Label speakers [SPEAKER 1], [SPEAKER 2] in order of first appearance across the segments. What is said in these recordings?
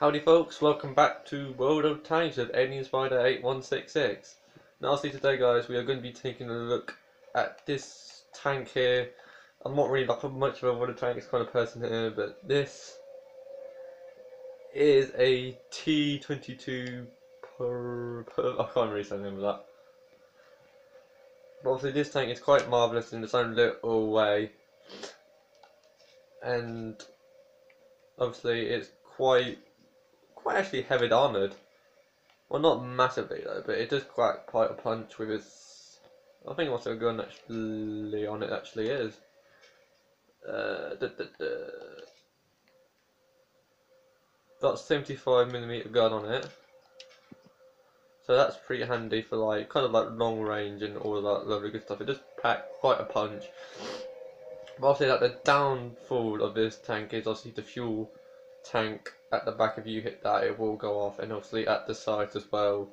[SPEAKER 1] Howdy folks, welcome back to World of Tanks with Alien Spider 8166. Now obviously today guys we are going to be taking a look at this tank here. I'm not really like much of a World of Tanks kind of person here, but this is a T22 I can't really say the name of that. But obviously this tank is quite marvellous in its own little way, and obviously it's quite actually heavy armoured. Well, not massively though, but it does quite a punch with its. I think what's a gun actually on it actually is. Got 75mm gun on it, so that's pretty handy for like kind of like long range and all of that lovely good stuff. It does pack quite a punch. But obviously, like the downfall of this tank is obviously the fuel tank at the back. If you hit that, it will go off, and obviously at the sides as well,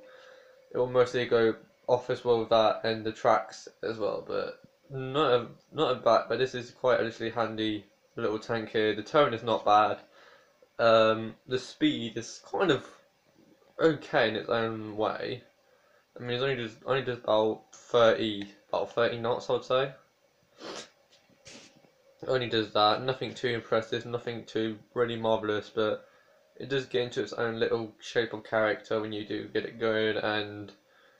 [SPEAKER 1] it will mostly go off as well with that, and the tracks as well. But not a back. But this is quite a literally handy little tank here. The tone is not bad. The speed is kind of okay in its own way. I mean, it's only just about 30 knots, I would say. It only does that, nothing too impressive, nothing too really marvellous, but it does get into its own little shape of character when you do get it going, and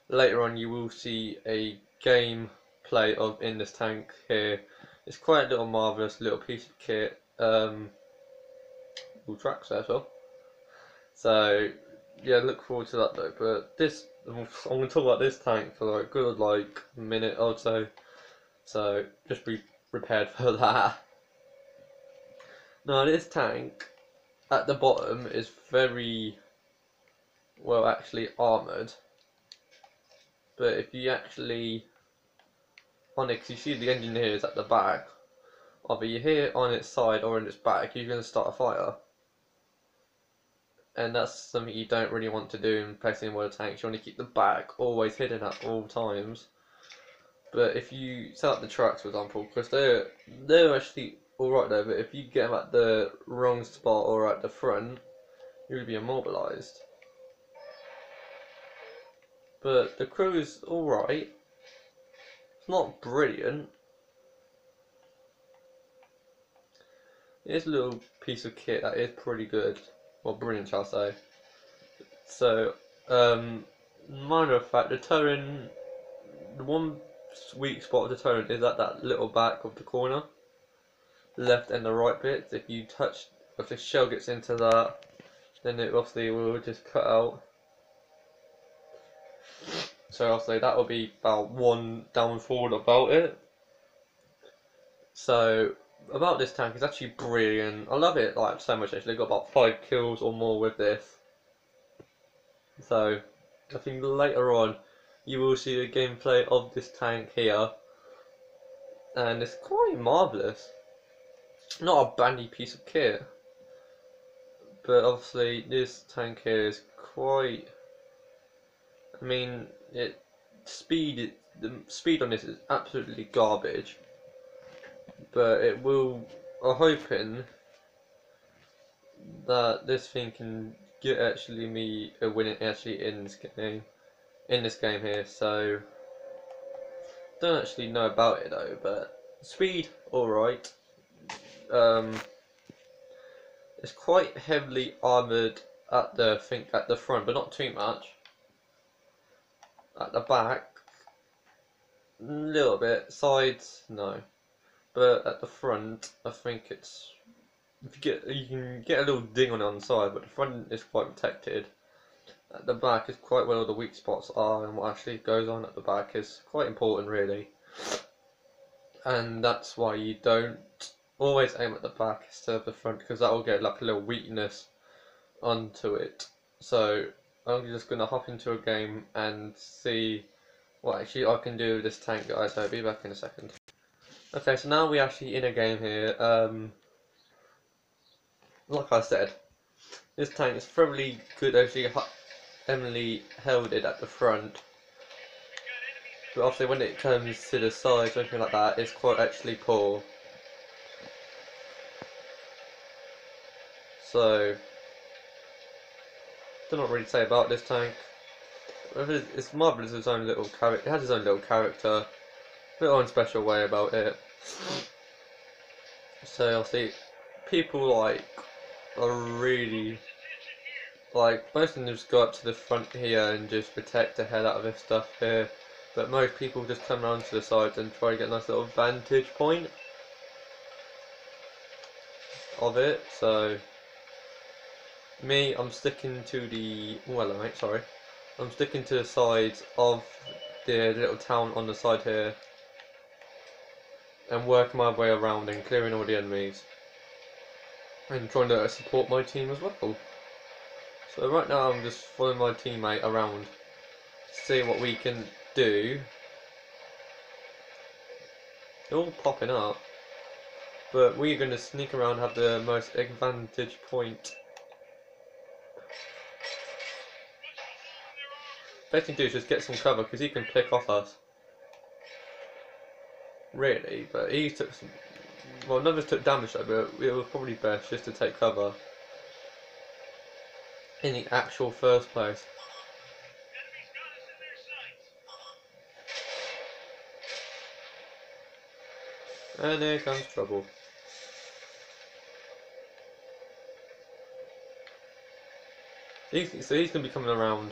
[SPEAKER 1] later on you will see a gameplay of in this tank here. It's quite a little marvellous little piece of kit, all tracks there as well. So yeah, look forward to that though, but this, I'm going to talk about this tank for like a good like minute or so just be prepared for that. Now this tank at the bottom is very well actually armoured, but if you actually on it, 'cause you see the engine here is at the back, either you're here on its side or in its back, you're going to start a fire, and that's something you don't really want to do in placing one of the tanks. You want to keep the back always hidden at all times. But if you set up the trucks, for example, because they're actually alright though, but if you get them at the wrong spot or at the front, you'll be immobilised. But the crew is alright. It's not brilliant. It is a little piece of kit that is pretty good. Well, brilliant, shall I say. So, minor of fact, the turret, the one weak spot of the turret is at that little back of the corner, left and the right bits. If you touch, if the shell gets into that, then it obviously will just cut out. So obviously that will be about one downfall about it. So about this tank, it's actually brilliant. I love it like so much actually. Got about 5 kills or more with this. So I think later on you will see the gameplay of this tank here, and it's quite marvellous. Not a bandy piece of kit, but obviously this tank here is quite. I mean, the speed on this is absolutely garbage, but it will. I'm hoping that this thing can get actually me a win actually in this game here. So don't actually know about it though, but speed alright. It's quite heavily armoured at the front, but not too much. At the back, a little bit. Sides, no. But at the front, I think it's. You can get a little ding on it on the side, but the front is quite protected. At the back is quite where all the weak spots are, and what actually goes on at the back is quite important, really. And that's why you don't always aim at the back instead of the front, because that will get like a little weakness onto it. So I'm just gonna hop into a game and see what actually I can do with this tank, guys. So I'll be back in a second. Okay, so now we're actually in a game here. Like I said, this tank is probably good actually heavily held it at the front, but obviously when it comes to the sides or anything like that, it's quite actually poor. So Don't know what really to say about this tank. It's marvellous, its own little character. It has its own little character, its own special way about it. So obviously, people like are really like most of them just go up to the front here and just protect the hell out of this stuff here. But most people just come around to the sides and try to get a nice little vantage point of it. So me, I'm sticking to the mate, sorry. I'm sticking to the sides of the little town on the side here and working my way around and clearing all the enemies and trying to support my team as well. So right now I'm just following my teammate around to see what we can do. They're all popping up, but we're going to sneak around and have the most advantage point. Best thing to do is just get some cover because he can pick off us. Really, but he took some. Well, none of us took damage though, but it was probably best just to take cover in the actual first place. And here comes trouble. So he's going to be coming around.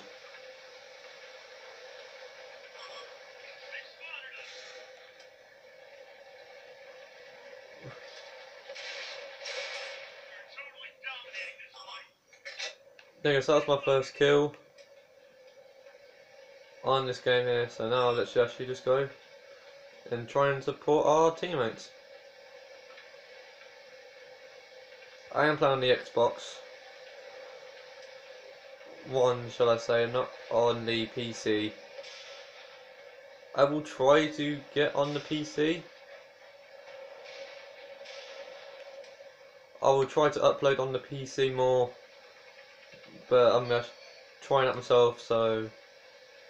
[SPEAKER 1] There you go, so that's my first kill on this game here. So now let's actually just go and try and support our teammates. I am playing on the Xbox One, shall I say, not on the PC. I will try to get on the PC. I will try to upload on the PC more, but I'm just trying it myself, so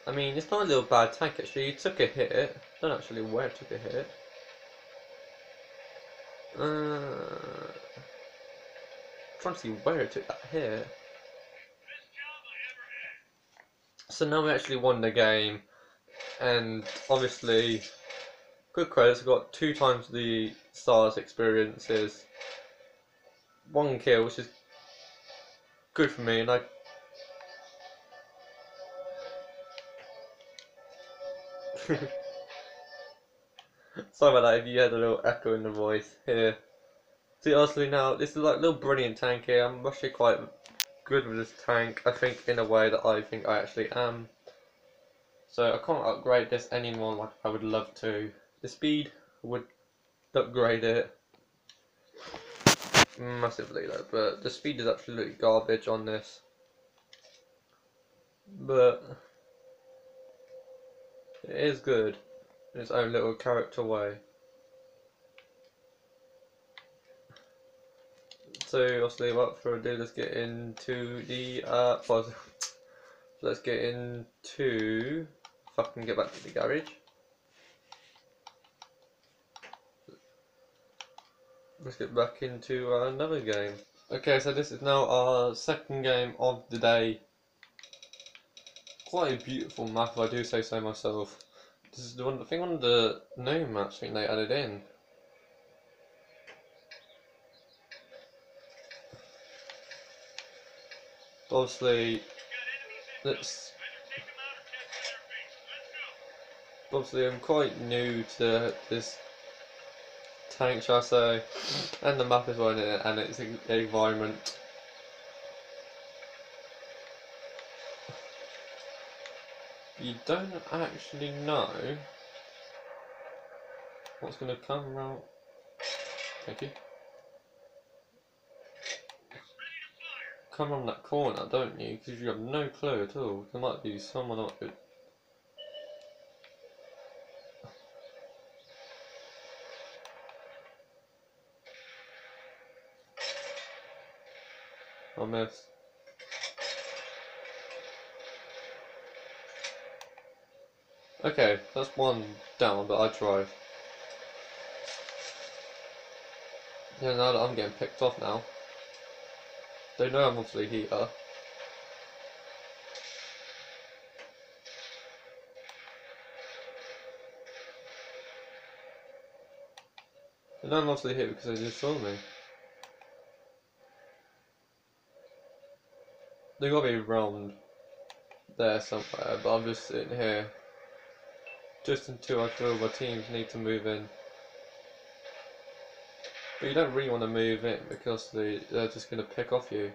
[SPEAKER 1] I mean, it's not a little bad tank actually. It took a hit. I don't actually know where it took a hit. Trying to see where it took that hit. So now we actually won the game, and obviously, good credits. I got 2 times the stars experiences, 1 kill, which is good for me, and I. Sorry about that if you had a little echo in the voice here. See, honestly now, this is like a little brilliant tank here. I'm actually quite good with this tank, I think, in a way that I think I actually am. So I can't upgrade this anymore like I would love to. The speed would upgrade it massively though, but the speed is absolutely garbage on this. But it is good in its own little character way. So obviously, without further ado, let's get into the let's get into, if I can get back to the garage. Let's get back into another game. Okay, so this is now our second game of the day. Quite a beautiful map, if I do say so myself. This is one of the new maps I think they added in. Obviously, I'm quite new to this tank, shall I say, and the map as well, and its environment. You don't actually know what's going to come around. Thank you. Come around that corner, don't you? Because you have no clue at all. There might be someone up it. I missed. Okay, that's 1 down, but I tried. Yeah, now that I'm getting picked off now. They know I'm obviously here. And I'm mostly hit because they just saw me. They gotta be around there somewhere, but I'm just sitting here. Just until I feel my teams need to move in. But you don't really want to move in because they're just going to pick off you.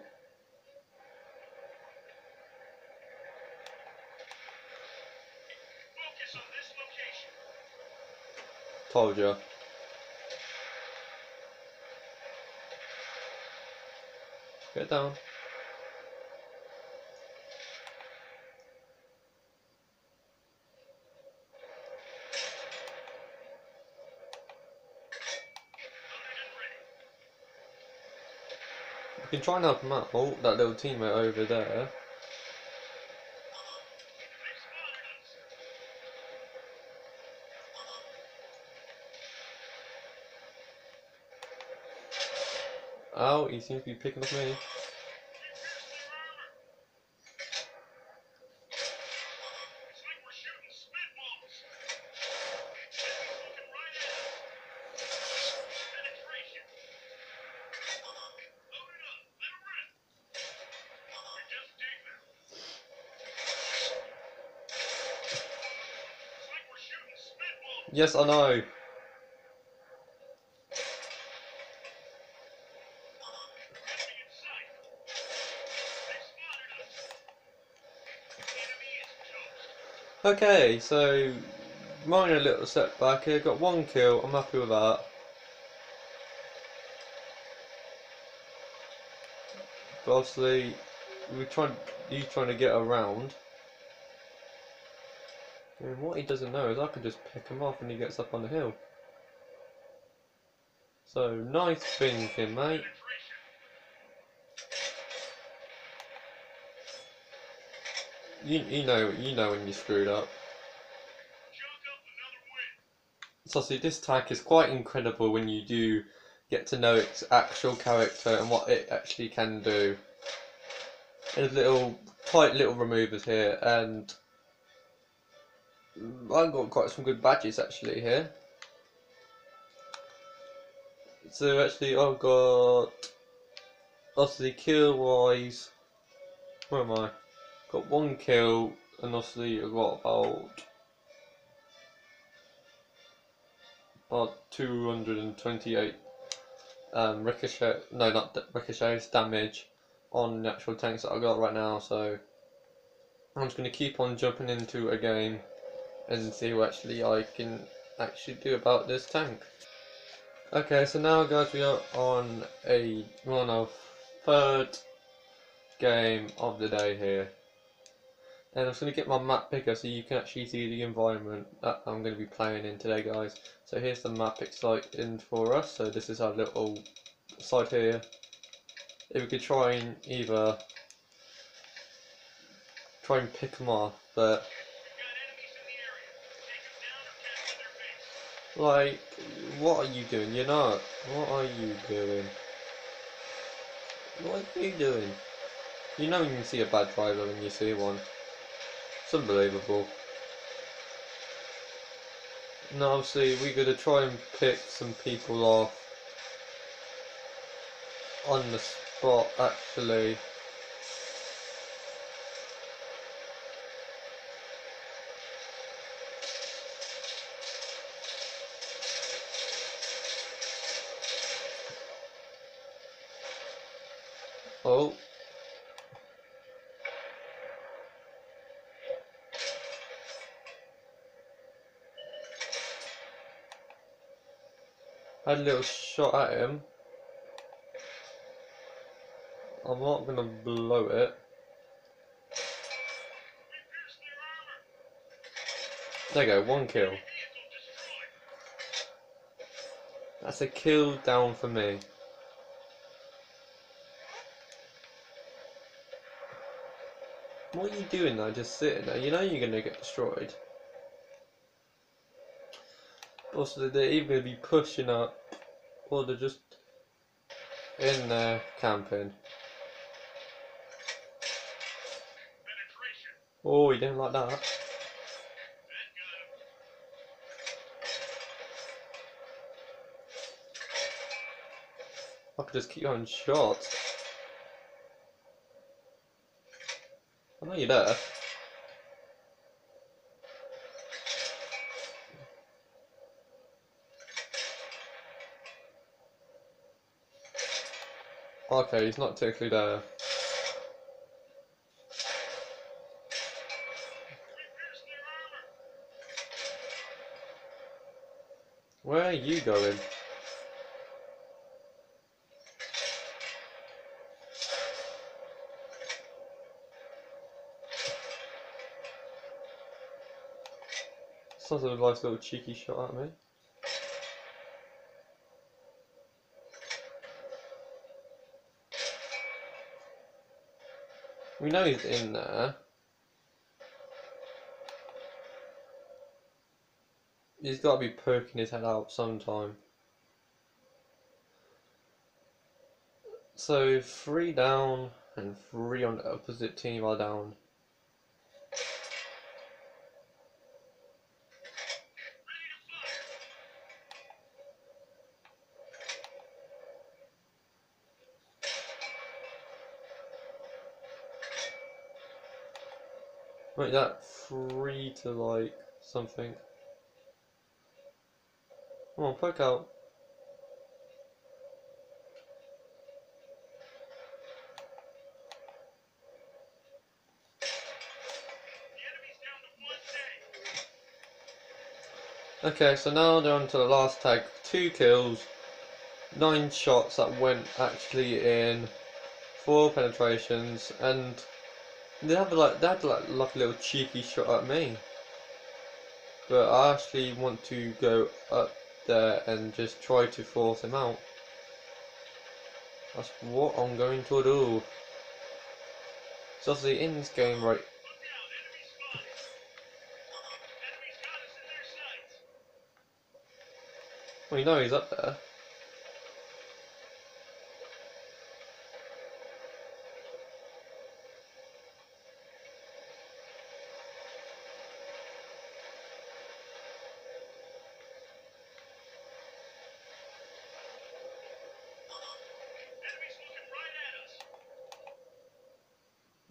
[SPEAKER 2] Focus on this location.
[SPEAKER 1] Told ya. Get down. You can try and help him out. Oh, that little teammate over there. Oh, he seems to be picking off me. Yes, I know. Okay, so minor little setback here. Got 1 kill. I'm happy with that. But obviously, he's trying to get around. And what he doesn't know is I can just pick him off and he gets up on the hill. So nice thinking, mate. You know when you screwed up. So see, this tag is quite incredible when you do get to know its actual character and what it actually can do. There's tight little removers here, and I've got quite some good badges actually here. So actually I've got, obviously kill wise, where am I? Got 1 kill, and obviously I've got about 228 ricochet, no not ricochets, damage on the actual tanks that I got right now. So I'm just going to keep on jumping into a game and see what I can actually do about this tank. Okay, so now guys, we are on our 3rd game of the day here. And I'm just going to get my map picker so you can actually see the environment that I'm going to be playing in today, guys. So here's the map exciting for us. So this is our little site here. If we could try and either pick them off, but like, what are you doing? You're not. What are you doing? What are you doing? You know when you see a bad driver when you see one. It's unbelievable. Now obviously we're going to try and pick some people off on the spot actually. Oh. Had a little shot at him. I'm not going to blow it. There you go, 1 kill. That's a kill down for me. What are you doing though, just sitting there? You know you're going to get destroyed. Also, they're either going to be pushing up, or they're just in there camping. Oh, he didn't like that. I could just keep having shots. I know you're there. Okay, he's not technically there. Where are you going? Sounds like a nice little cheeky shot at me. We know he's in there. He's got to be poking his head out sometime. So 3 down and 3 on the opposite team are down. Wait, that 3 to like something. Come on, poke out. Okay, so now they're on to the last tag. 2 kills, 9 shots that went actually in, 4 penetrations, and they had like a little cheeky shot at me. But I actually want to go up there and just try to force him out. That's what I'm going to do. So obviously in this game, right? Well, you know he's up there.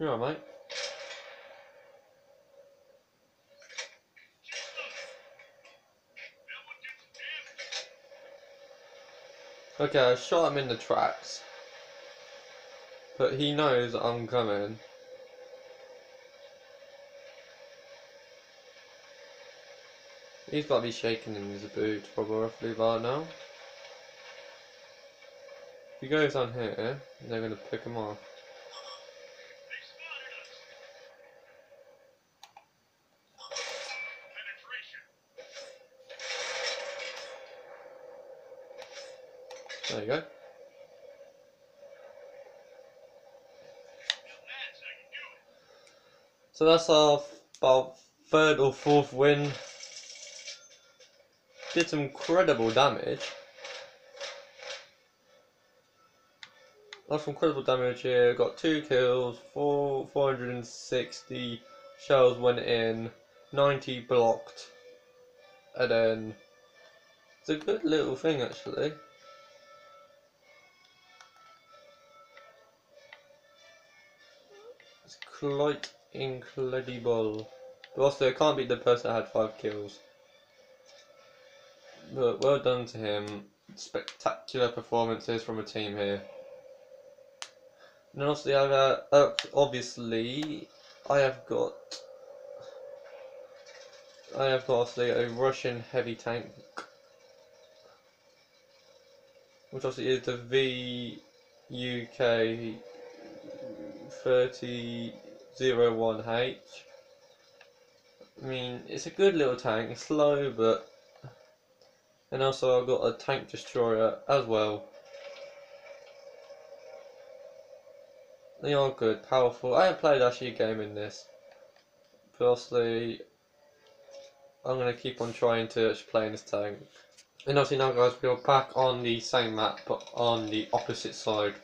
[SPEAKER 1] You're alright, mate. Okay, I shot him in the tracks. But he knows I'm coming. He's got to be shaking in his boots probably by now. If he goes on here, they're going to pick him off. There you go. So that's our about 3rd or 4th win. Did some incredible damage. That's some incredible damage here. Got 2 kills, 460 shells went in, 90 blocked, and then it's a good little thing actually. It's quite incredible. But also, I can't beat the person that had 5 kills. But well done to him. Spectacular performances from a team here. And also, obviously, I have got obviously a Russian heavy tank, which obviously is the VUK 3001H. I mean, it's a good little tank. It's slow, but and also I've got a tank destroyer as well. They are good, powerful. I haven't played actually a game in this. Firstly, I'm going to keep on trying to play in this tank. And obviously now guys, we're back on the same map, but on the opposite side.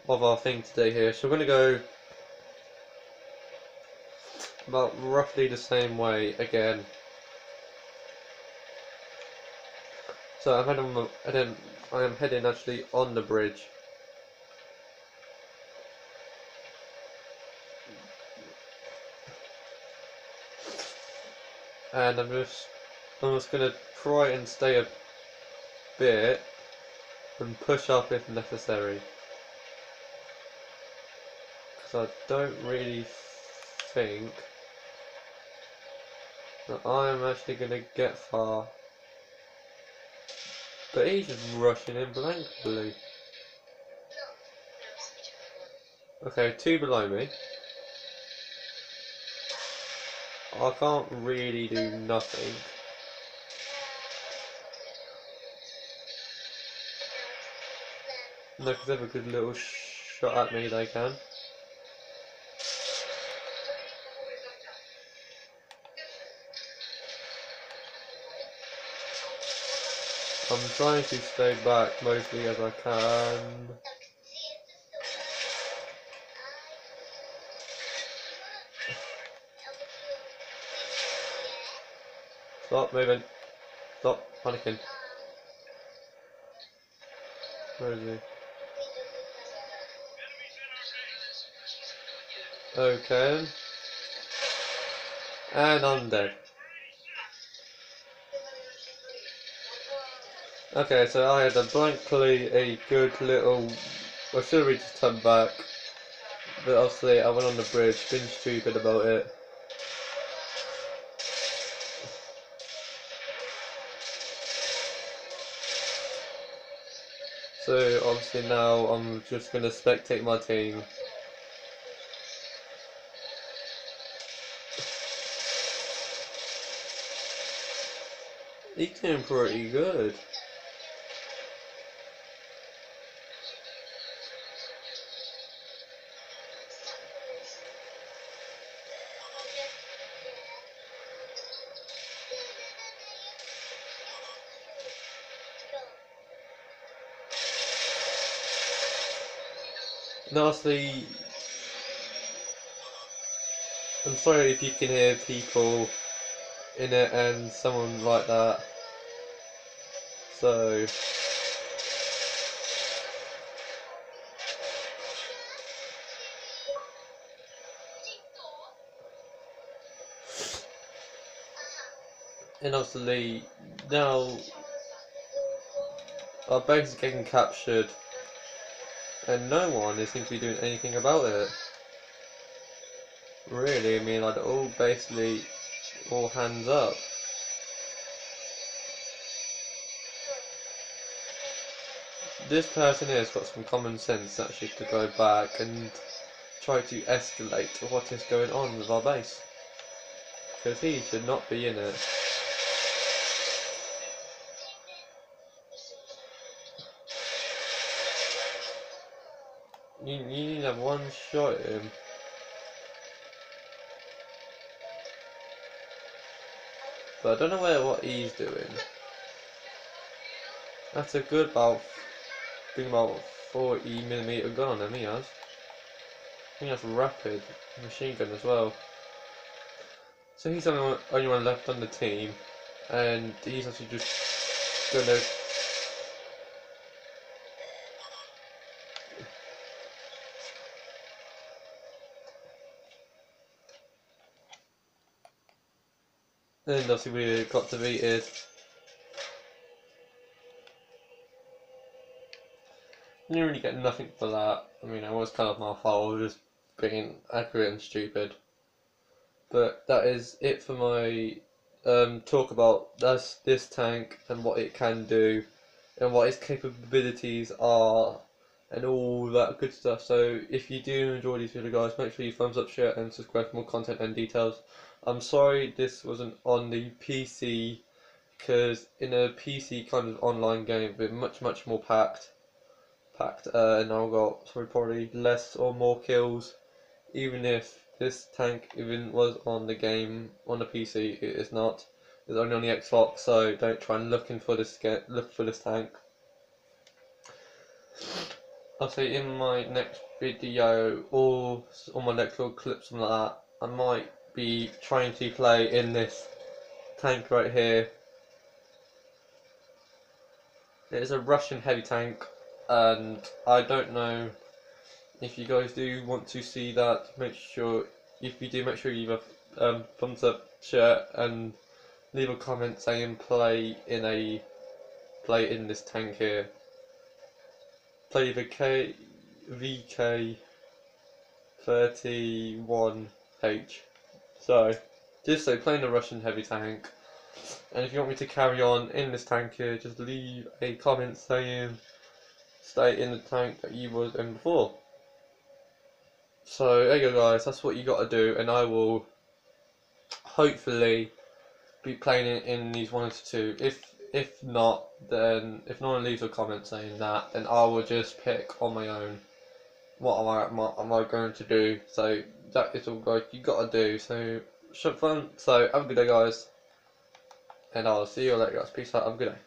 [SPEAKER 1] Of our thing today here. So we're going to go about roughly the same way again. So I am heading actually on the bridge. And I'm just gonna try and stay a bit and push up if necessary. Because I don't really think that I'm actually gonna get far. But he's just rushing in blankly. Okay, 2 below me. I can't really do nothing. No, because they have a good little shot at me, they can. I'm trying to stay back mostly as I can. Stop moving. Stop panicking. Where is he? Okay. And I'm dead. Okay, so I had a good little... I should have really just turned back. But obviously I went on the bridge, been stupid about it. So obviously now I'm just going to spectate my team. He's doing pretty good. Lastly, I'm sorry if you can hear people in it and someone like that. So and obviously now our base is getting captured and no one seems to be doing anything about it. Really, I mean, like, all basically all hands up. This person here has got some common sense actually to go back and try to escalate what is going on with our base. Because he should not be in it. You need to have one shot at him. But I don't know what he's doing. That's a good about 40mm gun on him, he has. I think that's rapid machine gun as well. So he's the only one left on the team, and he's actually just gonna... And obviously we got defeated. Didn't really get nothing for that. I mean, it was kind of my fault, I was just being accurate and stupid. But that is it for my talk about this tank and what it can do and what its capabilities are and all that good stuff. So if you do enjoy these videos, guys, make sure you thumbs up, share and subscribe for more content and details. I'm sorry this wasn't on the PC, because in a PC kind of online game we're much more packed and I've got probably less or more kills. Even if this tank even was on the game on the PC, it is not. It's only on the Xbox, so don't try and look for this tank. I'll say in my next video or on my next little clip, something like that, I might be trying to play in this tank right here. It is a Russian heavy tank, and I don't know if you guys do want to see that. Make sure, if you do, make sure you leave a thumbs up, share, and leave a comment saying play in this tank here. Play the VK31H. So, just say playing the Russian heavy tank. And if you want me to carry on in this tank here, just leave a comment saying stay in the tank that you was in before. So there you go guys, that's what you got to do, and I will hopefully be playing it in these 1 to 2. If not, then if no one leaves a comment saying that, then I will just pick on my own what am I going to do. So that is all guys you got to do. So have fun. So have a good day guys, and I'll see you later guys. Peace out, have a good day.